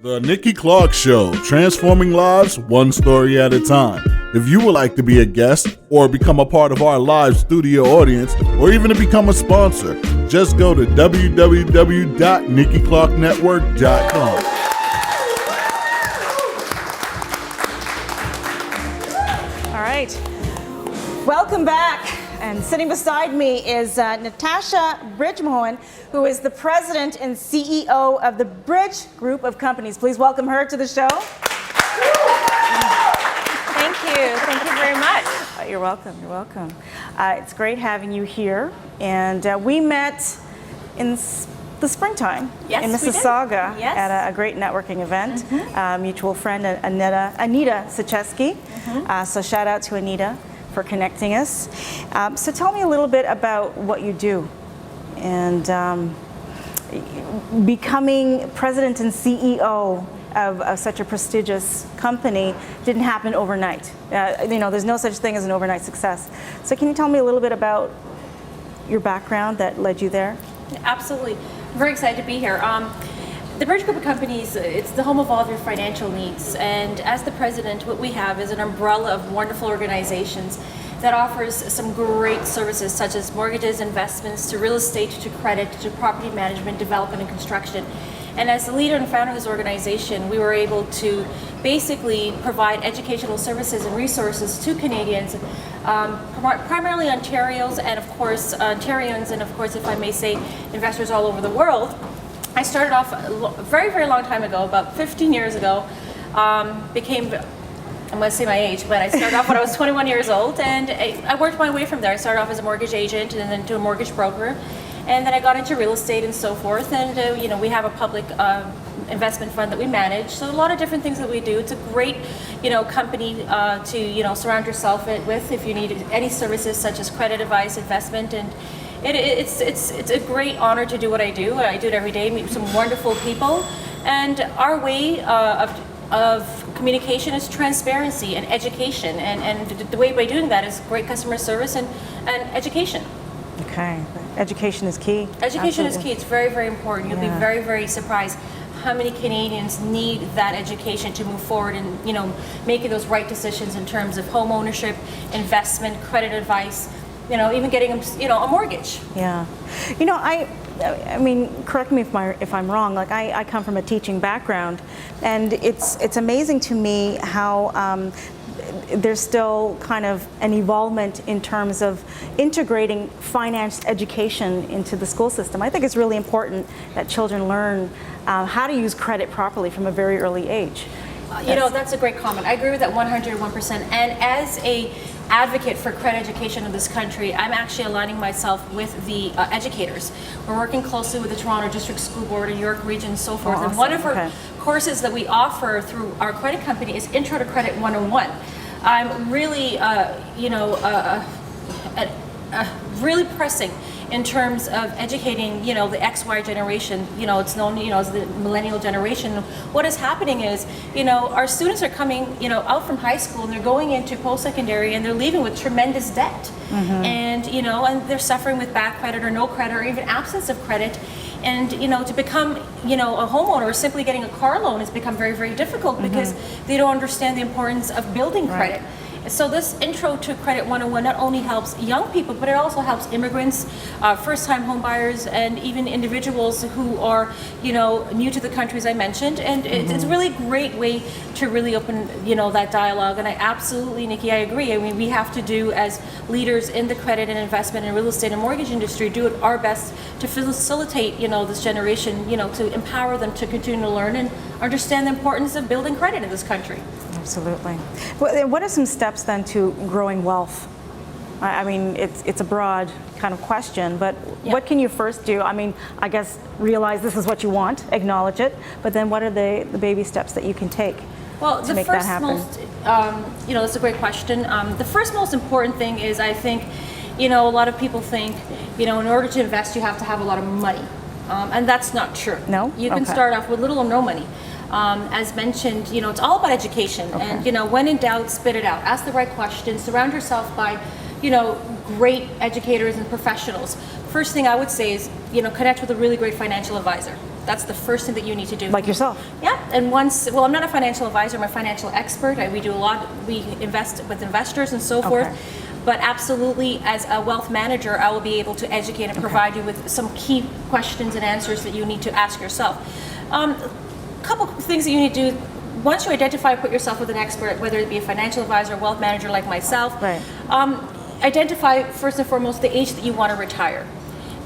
The Nikki Clarke Show, transforming lives one story at a time. If you would like to be a guest or become a part of our live studio audience or even to become a sponsor, just go to www.nikkiClarkenetwork.com. All right. Welcome back. And sitting beside me is NATASHA BRIDGMOHAN, who is the president and CEO of the Bridge Group of Companies. Please welcome her to the show. Thank you. Thank you very much. You're welcome. You're welcome. It's great having you here. And we met in the springtime in Mississauga at a great networking event. Mutual friend Anita Sacheski. So shout out to Anita for connecting us. So tell me a little bit about what you do. And becoming president and CEO of such a prestigious company didn't happen overnight. There's no such thing as an overnight success. So can you tell me a little bit about your background that led you there? Absolutely. I'm very excited to be here. The Bridge Group of Companies, it's the home of all of your financial needs. And as the president, what we have is an umbrella of wonderful organizations that offers some great services such as mortgages, investments, to real estate, to credit, to property management, development, and construction. And as the leader and founder of this organization, we were able to basically provide educational services and resources to Canadians, primarily Ontarians, and of course, if I may say, investors all over the world. I started off a very, very long time ago, about 15 years ago, I'm going to say my age, but I started off when I was 21 years old, and I worked my way from there. I started off as a mortgage agent and then to a mortgage broker, and then I got into real estate and so forth, and we have a public investment fund that we manage, so a lot of different things that we do. It's a great company to surround yourself with if you need any services such as credit advice, investment, and it's a great honor to do what I do. I do it every day, meet some wonderful people, and our way of communication is transparency and education, and the way by doing that is great customer service and education. Okay, education is key. Education is key. It's very, very important. You'll be very, very surprised how many Canadians need that education to move forward and making those right decisions in terms of home ownership, investment, credit advice. Even getting a mortgage. Yeah, I mean, correct me if I'm wrong. Like I come from a teaching background, and it's amazing to me how there's still kind of an evolvement in terms of integrating finance education into the school system. I think it's really important that children learn how to use credit properly from a very early age. That's a great comment. I agree with that 101%. And as a advocate for credit education in this country, I'm actually aligning myself with the educators. We're working closely with the Toronto District School Board and York Region and so forth. Awesome. And one of our courses that we offer through our credit company is Intro to Credit 101. I'm really, really pressing in terms of educating, the XY generation, it's known, as the millennial generation. What is happening is, our students are coming, out from high school and they're going into post-secondary and they're leaving with tremendous debt. And, and they're suffering with bad credit or no credit or even absence of credit. And, to become, a homeowner or simply getting a car loan has become very, very difficult because they don't understand the importance of building credit. So this Intro to Credit 101 not only helps young people, but it also helps immigrants, first-time home buyers, and even individuals who are, new to the country, as I mentioned. And it's a really great way to really open, that dialogue. And I absolutely, Nikki, I agree. I mean, we have to do, as leaders in the credit and investment and real estate and mortgage industry, do our best to facilitate, this generation, to empower them to continue to learn and understand the importance of building credit in this country. Absolutely. What are some steps then to growing wealth? I mean, it's a broad kind of question, but what can you first do? I mean, I guess realize this is what you want, acknowledge it, but then what are the baby steps that you can take to make that happen? That's a great question. The first most important thing is, I think, a lot of people think, in order to invest, you have to have a lot of money. And that's not true. No? You can start off with little or no money. As mentioned, it's all about education. And, when in doubt, spit it out. Ask the right questions. Surround yourself by, great educators and professionals. First thing I would say is, connect with a really great financial advisor. That's the first thing that you need to do. Like yourself. Yeah, and well, I'm not a financial advisor, I'm a financial expert. We do a lot, we invest with investors and so forth. But absolutely, as a wealth manager, I will be able to educate and provide you with some key questions and answers that you need to ask yourself. A couple of things that you need to do. Once you identify, put yourself with an expert, whether it be a financial advisor, wealth manager like myself, right. Identify first and foremost the age that you want to retire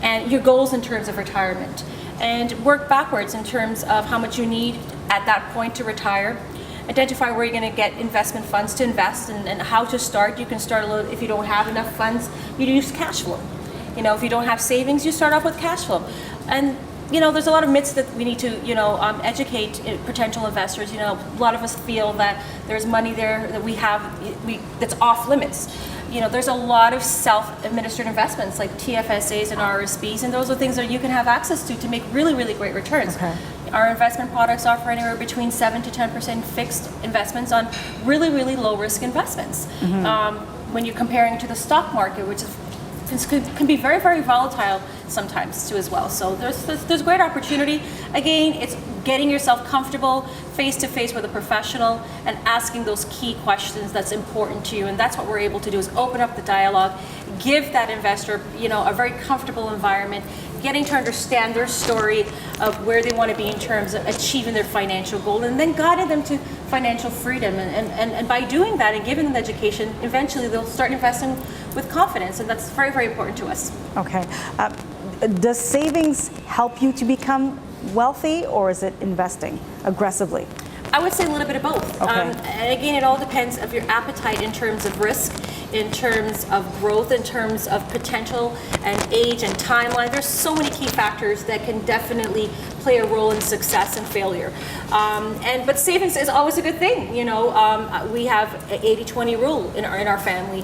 and your goals in terms of retirement, and work backwards in terms of how much you need at that point to retire. Identify where you're going to get investment funds to invest, and how to start. You can start a little, if you don't have enough funds, you use cash flow. You know, if you don't have savings, you start off with cash flow. And you know, there's a lot of myths that we need to, educate potential investors. You know, a lot of us feel that there's money there that we have that's off limits. You know, there's a lot of self-administered investments like TFSAs and RSPs, and those are things that you can have access to make really, really great returns. Okay. Our investment products offer anywhere between 7 to 10% fixed investments on really, really low-risk investments. When you're comparing to the stock market, which can be very, very volatile sometimes too as well. So there's great opportunity. Again, it's getting yourself comfortable face to face with a professional and asking those key questions that's important to you. And that's what we're able to do, is open up the dialogue, give that investor, a very comfortable environment, getting to understand their story of where they want to be in terms of achieving their financial goal, and then guiding them to financial freedom. And by doing that and giving them education, eventually they'll start investing with confidence, and that's very, very important to us. Okay. Does savings help you to become wealthy, or is it investing aggressively? I would say a little bit of both. Okay. And again, it all depends of your appetite in terms of risk, in terms of growth, in terms of potential and age and timeline. There's so many key factors that can definitely play a role in success and failure. But savings is always a good thing. We have an 80-20 rule in our family.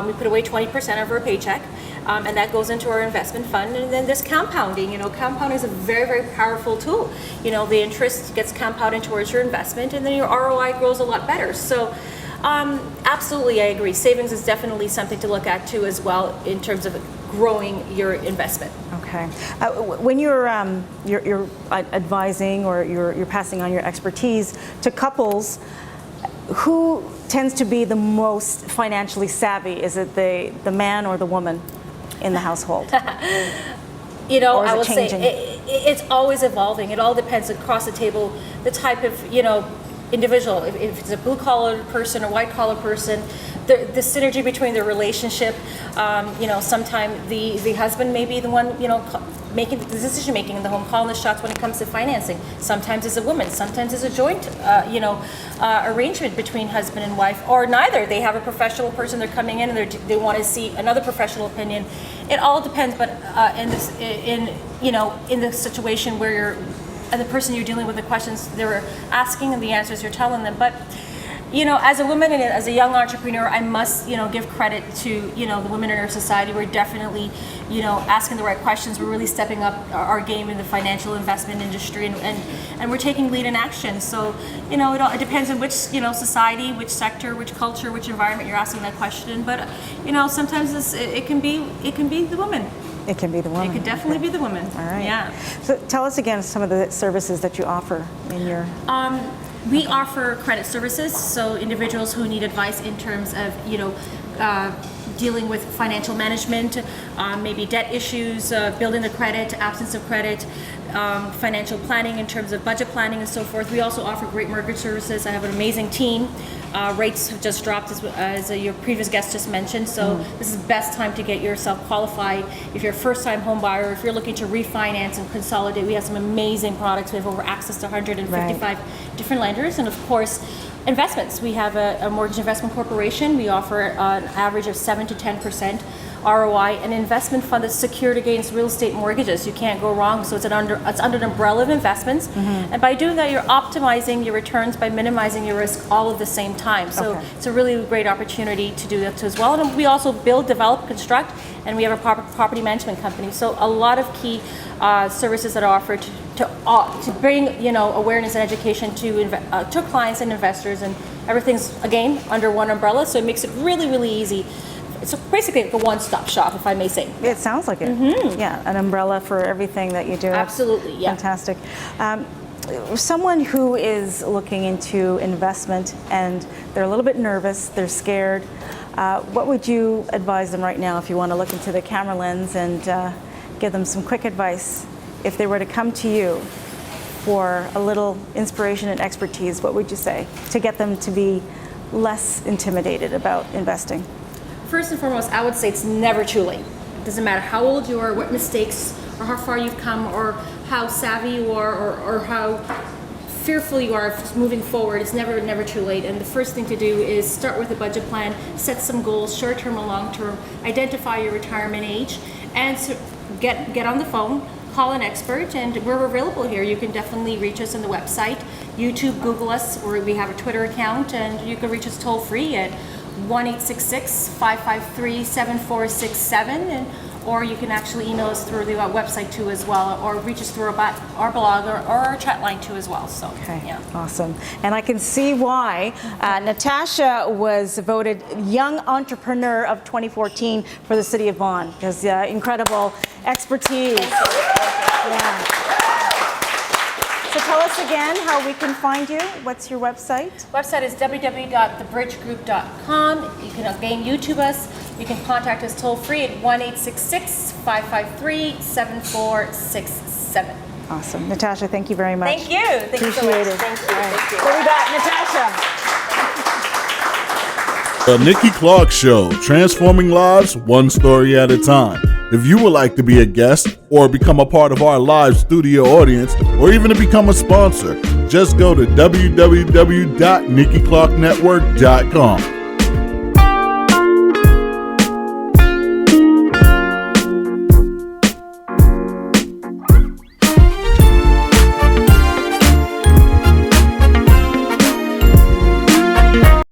We put away 20% of our paycheck. And that goes into our investment fund. And then there's compounding. Compounding is a very, very powerful tool. The interest gets compounded towards your investment, and then your ROI grows a lot better. So absolutely, I agree. Savings is definitely something to look at too as well in terms of growing your investment. Okay. When you're advising, or you're passing on your expertise to couples, who tends to be the most financially savvy? Is it the man or the woman in the household? I would say it's always evolving. It all depends across the table, the type of, individual. If it's a blue collar person or white collar person, the synergy between the relationship, sometimes the husband may be the one, making the decision making in the home, calling the shots when it comes to financing. Sometimes it's a woman. Sometimes it's a joint, arrangement between husband and wife, or neither. They have a professional person. They're coming in and they want to see another professional opinion. It all depends. But in the situation where you're, and the person you're dealing with, the questions they're asking and the answers you're telling them. But as a woman and as a young entrepreneur, I must, give credit to, the women in our society. We're definitely, asking the right questions. We're really stepping up our game in the financial investment industry, and we're taking lead in action. So, it depends on which, society, which sector, which culture, which environment you're asking that question. But, sometimes it can be the woman. It can be the woman. It could definitely be the woman. All right. Yeah. So tell us again some of the services that you offer in your... We offer credit services, so individuals who need advice in terms of, dealing with financial management, maybe debt issues, building the credit, absence of credit, financial planning in terms of budget planning and so forth. We also offer great mortgage services. I have an amazing team. Rates have just dropped, as your previous guest just mentioned, so this is the best time to get yourself qualified. If you're a first-time home buyer, if you're looking to refinance and consolidate, we have some amazing products. We have over access to 155 different lenders, and of course, investments. We have a mortgage investment corporation. We offer an average of 7 to 10% ROI, an investment fund that's secured against real estate mortgages. You can't go wrong. So it's under an umbrella of investments, and by doing that, you're optimizing your returns by minimizing your risk all at the same time. So it's a really great opportunity to do that as well. And we also build, develop, construct, and we have a property management company. So a lot of key services that are offered to bring awareness and education to clients and investors, and everything's again under one umbrella. So it makes it really, really easy it's basically like a one-stop shop, if I may say. It sounds like it. Yeah, an umbrella for everything that you do. Absolutely, yeah. Fantastic. Someone who is looking into investment and they're a little bit nervous, they're scared, what would you advise them right now if you want to look into the camera lens and give them some quick advice? If they were to come to you for a little inspiration and expertise, what would you say to get them to be less intimidated about investing? First and foremost, I would say it's never too late. It doesn't matter how old you are, what mistakes, or how far you've come, or how savvy you are, or how fearful you are of moving forward. It's never too late. And the first thing to do is start with a budget plan, set some goals, short-term or long-term, identify your retirement age, and so get on the phone, call an expert, and we're available here. You can definitely reach us on the website, YouTube, Google us, or we have a Twitter account, and you can reach us toll-free at 1-866-553-7467, or you can actually email us through the website too as well, or reach us through our blog or our chat line too as well. So, okay, yeah. Awesome. And I can see why Natasha was voted Young Entrepreneur of 2014 for the City of Vaughan, because incredible expertise. Yeah. So tell us again how we can find you. What's your website? Website is www.thebridgegroup.com. You can again YouTube us. You can contact us toll free at 1-866-553-7467. Awesome. Natasha, thank you very much. Thank you. Thank you so much. Appreciate it. Thank you. All right. Thank you. We'll be back, Natasha. The Nikki Clarke Show, transforming lives one story at a time. If you would like to be a guest or become a part of our live studio audience, or even to become a sponsor, just go to www.NikkiClarkeNetwork.com.